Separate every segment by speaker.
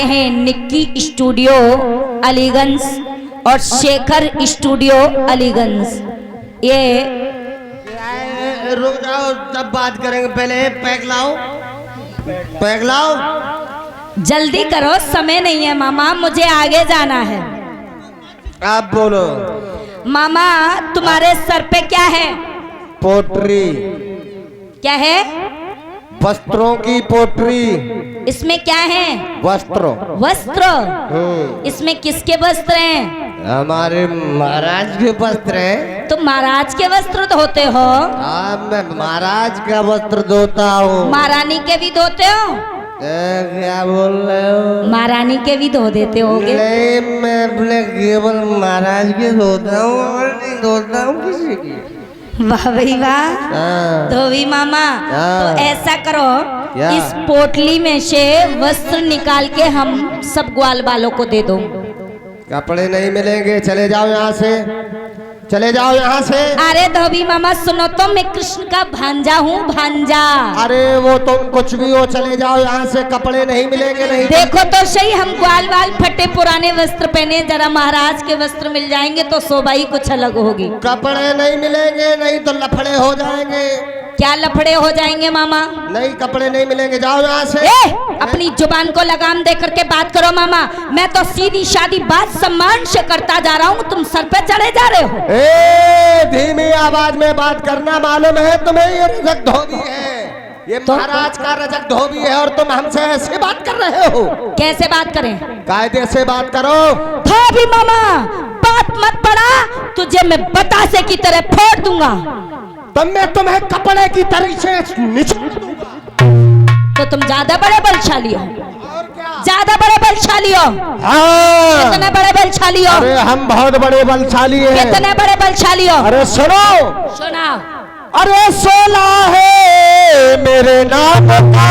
Speaker 1: हैं निक्की स्टूडियो अलीगंज और शेखर स्टूडियो अलीगंज। ये
Speaker 2: रुक जाओ, तब बात करेंगे। पहले पैक लाओ, पैक लाओ।
Speaker 1: जल्दी करो, समय नहीं है मामा, मुझे आगे जाना है।
Speaker 2: आप बोलो।
Speaker 1: मामा तुम्हारे सर पे क्या है?
Speaker 2: पोटरी।
Speaker 1: क्या है?
Speaker 2: वस्त्रों की पोटरी।
Speaker 1: इसमें क्या है?
Speaker 2: वस्त्र।
Speaker 1: वस्त्र। इसमें किसके वस्त्र हैं?
Speaker 2: हमारे महाराज के वस्त्र हैं।
Speaker 1: तुम महाराज के वस्त्र धोते हो?
Speaker 2: मैं महाराज का वस्त्र धोता हूँ।
Speaker 1: महारानी के भी धोते हो?
Speaker 2: क्या बोल रहे हो?
Speaker 1: महारानी के भी धो देते होगे?
Speaker 2: नहीं, मैं अपने केवल महाराज के धोता हूँ और नहीं धोता हूँ किसी की।
Speaker 1: वाह भाई वाह। धोबी मामा तो ऐसा करो, इस पोटली में से वस्त्र निकाल के हम सब ग्वाल बालों को दे दो।
Speaker 2: कपड़े नहीं मिलेंगे, चले जाओ यहाँ से, चले जाओ यहाँ से।
Speaker 1: अरे धोबी मामा सुनो तो, मैं कृष्ण का भांजा हूँ, भांजा।
Speaker 2: अरे वो तुम कुछ भी हो, चले जाओ यहाँ से, कपड़े नहीं मिलेंगे। नहीं
Speaker 1: देखो तो सही, हम ग्वाल बाल फटे पुराने वस्त्र पहने, जरा महाराज के वस्त्र मिल जाएंगे तो शोभा ही कुछ अलग होगी।
Speaker 2: कपड़े नहीं मिलेंगे, नहीं तो लफड़े हो जाएंगे।
Speaker 1: क्या लफड़े हो जाएंगे मामा?
Speaker 2: नहीं, कपड़े नहीं मिलेंगे, जाओ यहाँ से।
Speaker 1: अपनी जुबान को लगाम दे करके बात करो मामा। मैं तो सीधी शादी बात सम्मान से करता जा रहा हूँ, तुम सर पे चढ़े जा रहे हो।
Speaker 2: धीमी आवाज में बात करना मालूम है तुम्हें? ये रजक धोबी है, ये तो महाराज का रजक धोबी है और तुम हमसे ऐसे बात कर रहे हो।
Speaker 1: कैसे बात करें?
Speaker 2: कायदे से बात करो।
Speaker 1: धोबी मामा बात मत पड़ा, तुझे मैं बतासे की तरह फोड़ दूंगा।
Speaker 2: तब मैं तुम्हें कपड़े की तरह से निचोड़ दूंगा।
Speaker 1: तो तुम ज्यादा बड़े बलशाली हो, ज्यादा बड़े बलशाली हो।
Speaker 2: हाँ।
Speaker 1: कितने बड़े बलशाली हो?
Speaker 2: अरे हम बहुत बड़े बलशाली हैं।
Speaker 1: कितने बड़े बलशाली हो?
Speaker 2: अरे सुनो,
Speaker 1: सुनाओ।
Speaker 2: अरे 16 है मेरे नाम का,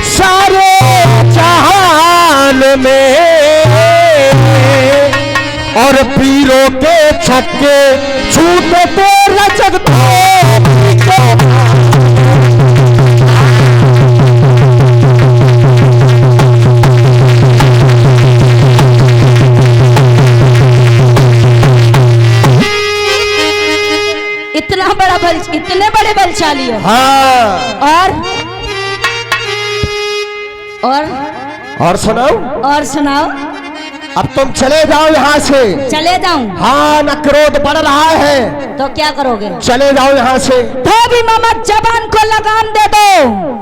Speaker 2: सारे जहान में, और पीरों के छक्के छूटे तो रजक धोबी को।
Speaker 1: इतने बड़े बलशाली हो?
Speaker 2: हाँ।
Speaker 1: और
Speaker 2: सुनाओ।
Speaker 1: और सुनाओ।
Speaker 2: अब तुम चले जाओ यहाँ से।
Speaker 1: चले जाऊं?
Speaker 2: हाँ, न क्रोध बढ़ रहा है
Speaker 1: तो क्या करोगे?
Speaker 2: चले जाओ यहाँ से।
Speaker 1: धोबी मामा जबान को लगाम दे दो।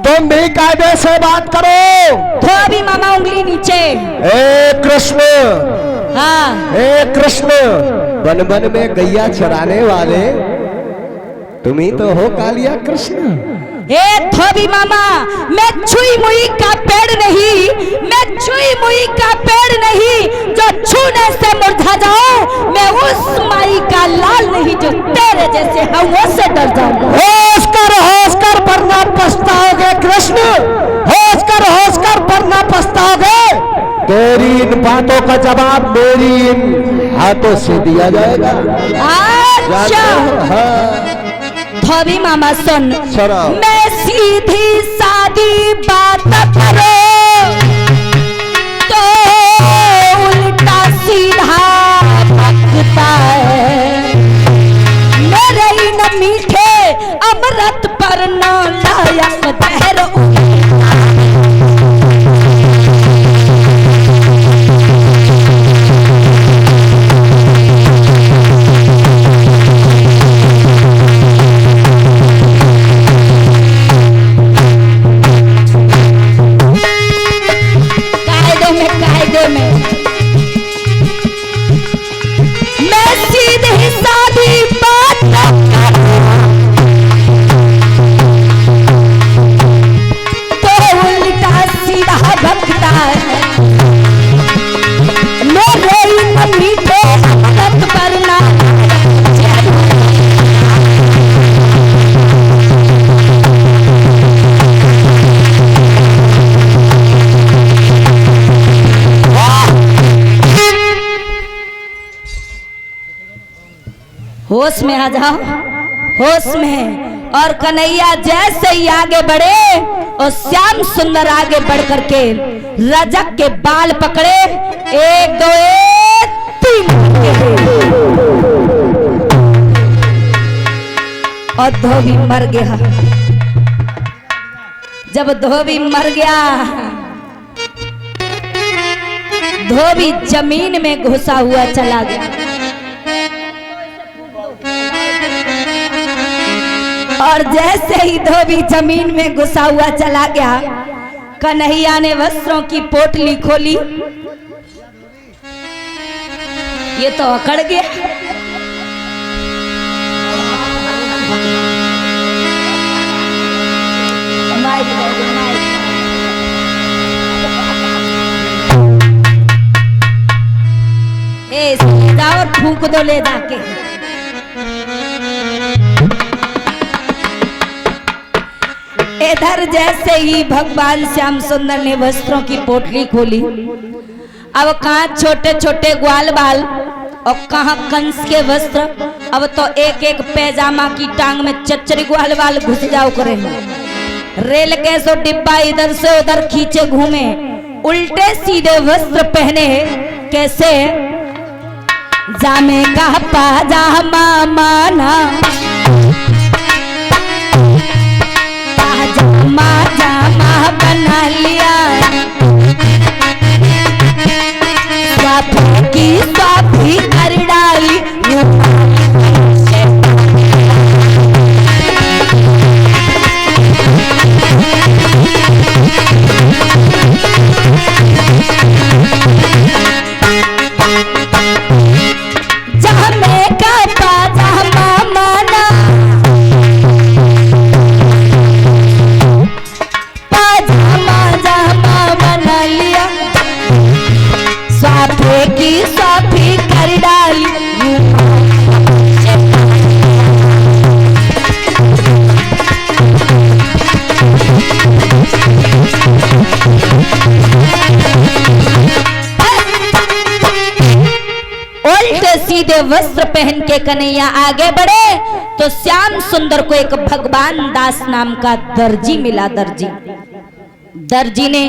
Speaker 2: तुम भी कायदे से बात करो।
Speaker 1: धोबी मामा उंगली नीचे।
Speaker 2: ए कृष्ण।
Speaker 1: हाँ।
Speaker 2: ए कृष्ण, वन वन में गैया चराने वाले तुम ही तो हो कालिया कृष्ण।
Speaker 1: ए धोबी मामा, मैं छुई मुई का पेड़ नहीं, मैं छुई मुई का पेड़ नहीं जो छूने से मुरझा जाऊं। मैं उस माई का लाल नहीं जो तेरे जैसे हवों से डर जाऊं।
Speaker 2: होश कर वरना पछताओगे कृष्ण, होश कर वरना पछताओगे। तेरी इन बातों का जवाब मेरी इन हाथों से दिया जाएगा।
Speaker 1: अच्छा।
Speaker 2: हाँ।
Speaker 1: धोबी मामा सुन, मैं सीधी सादी बात करो तो उल्टा सीधा बकता है। मेरे इन मीठे अमृत पर न लायक बहर। होश में आ जाओ, होश में। और कन्हैया जैसे ही आगे बढ़े और श्याम सुंदर आगे बढ़ करके रजक के बाल पकड़े, 1 2 3 और धोबी मर गया। जब धोबी मर गया, धोबी जमीन में घुसा हुआ चला गया। और जैसे ही धोबी जमीन में घुसा हुआ चला गया, कन्हैया ने वस्त्रों की पोटली खोली, ये तो अकड़ गया। जाओ और फूंक दो ले जाके। इधर जैसे ही भगवान श्याम सुंदर ने वस्त्रों की पोटली खोली, अब कहाँ छोटे छोटे ग्वाल बाल और कहाँ कंस के वस्त्र, अब तो एक एक पैजामा की टांग में चच्चरी ग्वाल बाल घुस जाओ करे। रेल के सो डिब्बा इधर से उधर खींचे घूमे, उल्टे सीधे वस्त्र पहने, कैसे जामे का पाजामा माना, पाजामा जामा बना लिया, स्वाफी की स्वाफी कर डाली। सीधे वस्त्र पहन के कन्हैया आगे बढ़े तो श्याम सुंदर को एक भगवान दास नाम का दर्जी मिला। दर्जी ने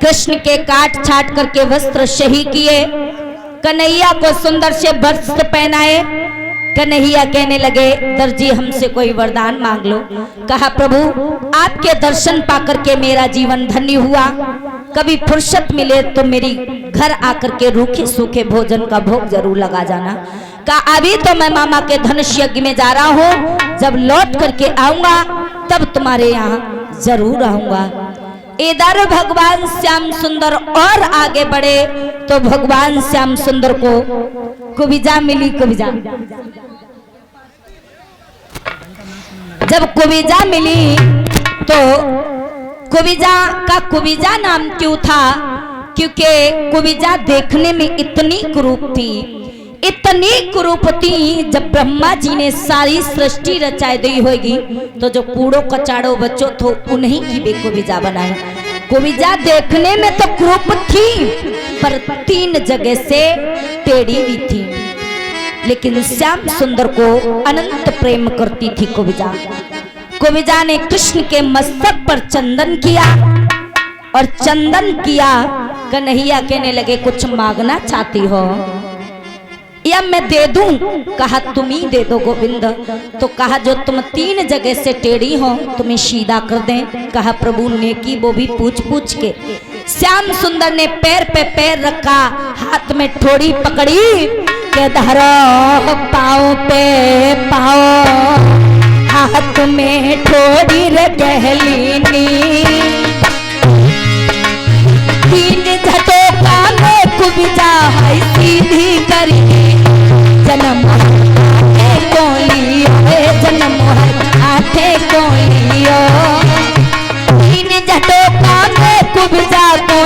Speaker 1: कृष्ण के काट छाट करके वस्त्र सही किए, कन्हैया को सुंदर से वस्त्र पहनाए। कन्हैया कहने लगे, दर्जी हमसे कोई वरदान मांग लो। कहा, प्रभु आपके दर्शन पाकर के मेरा जीवन धन्य हुआ, कभी फुर्सत मिले तो मेरी घर आकर के रूखे सूखे भोजन का भोग जरूर लगा जाना। कहा, अभी तो मैं मामा के धनुष यज्ञ में जा रहा हूँ, जब लौट करके आऊंगा तब तुम्हारे यहाँ जरूर आऊंगा। इधर भगवान श्याम सुंदर और आगे बढ़े तो भगवान श्याम सुंदर को कुबिजा मिली। जब कुबिजा मिली तो कुबिजा नाम क्यों था? क्योंकि कुबिजा देखने में इतनी कुरूप थी। जब ब्रह्मा जी ने सारी सृष्टि रचाई दी होगी तो जो कूड़ो कचाड़ो बच्चों थे उन्हीं की भी कुबिजा बनाई। कुबिजा देखने में तो कुरूप थी पर 3 जगह से टेढ़ी भी थी, लेकिन श्याम सुंदर को अनंत प्रेम करती थी कुबिजा ने कृष्ण के मस्तक पर चंदन किया और चंदन किया। कन्हैया कहने लगे, कुछ मांगना चाहती हो या मैं दे दूं? कहा, तुम ही दे दो गोविंद। तो कहा, जो तुम 3 जगह से टेढ़ी हो तुम्हें सीधा कर दें। कहा, प्रभु नेकी वो भी पूछ पूछ के। श्याम सुंदर ने पैर पे पैर रखा, हाथ में ठोड़ी पकड़ी के धरो पाँव पे पाँव, हाथ में ठोड़ी रे गहलीनी, 3 झटोका में कुबिजा है सीधी करी, जन्म आठे कोलियो, जन्म आठे कोलियो, 3 झटोका में कुबिजा को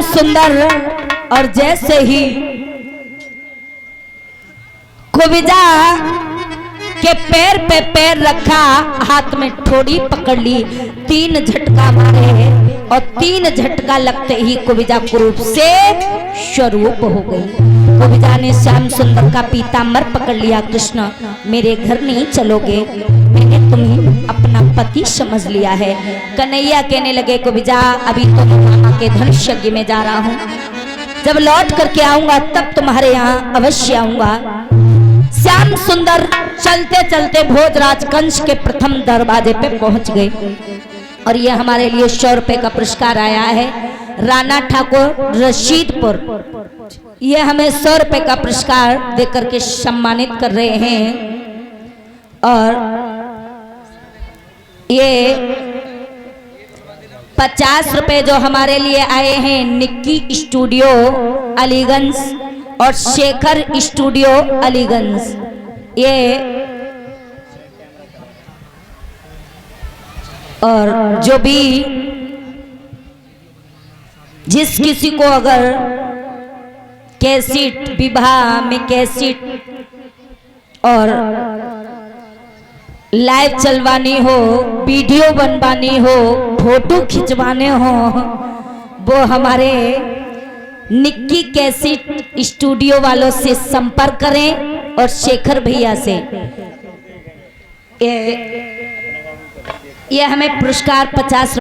Speaker 1: सुंदर और जैसे ही कुबिजा के पैर पे पैर रखा, हाथ में ठोड़ी पकड़ ली, 3 झटका मारे और 3 झटका लगते ही कुबिजा कुरूप से स्वरूप हो गई। कुबिजा ने श्याम सुंदर का पीतांबर पकड़ लिया। कृष्ण मेरे घर नहीं चलोगे, मैंने तुम्हें अपना पति समझ लिया है। कन्हैया कहने लगे कुबिजा अभी तो मैं मामा के धनुष यज्ञ में जा रहा हूँ, जब लौट करके आऊंगा तब तुम्हारे यहाँ अवश्य आऊंगा। श्याम सुंदर चलते चलते भोजराज कंस के प्रथम दरवाजे पे पहुंच गए और ये हमारे लिए 100 रुपए का पुरस्कार आया है। राणा ठाकुर रशीदपुर ये हमें 100 रुपए का पुरस्कार देकर के सम्मानित कर रहे हैं। और ये 50 रुपए जो हमारे लिए आए हैं निक्की स्टूडियो अलीगंज और शेखर स्टूडियो अलीगंज, ये और जो भी जिस किसी को अगर कैसेट विवाह में कैसेट और लाइव चलवानी हो, वीडियो बनवानी हो, फोटो खिंचवाने हो, वो हमारे निक्की कैसेट स्टूडियो वालों से संपर्क करें और शेखर भैया से। ये हमें पुरस्कार 50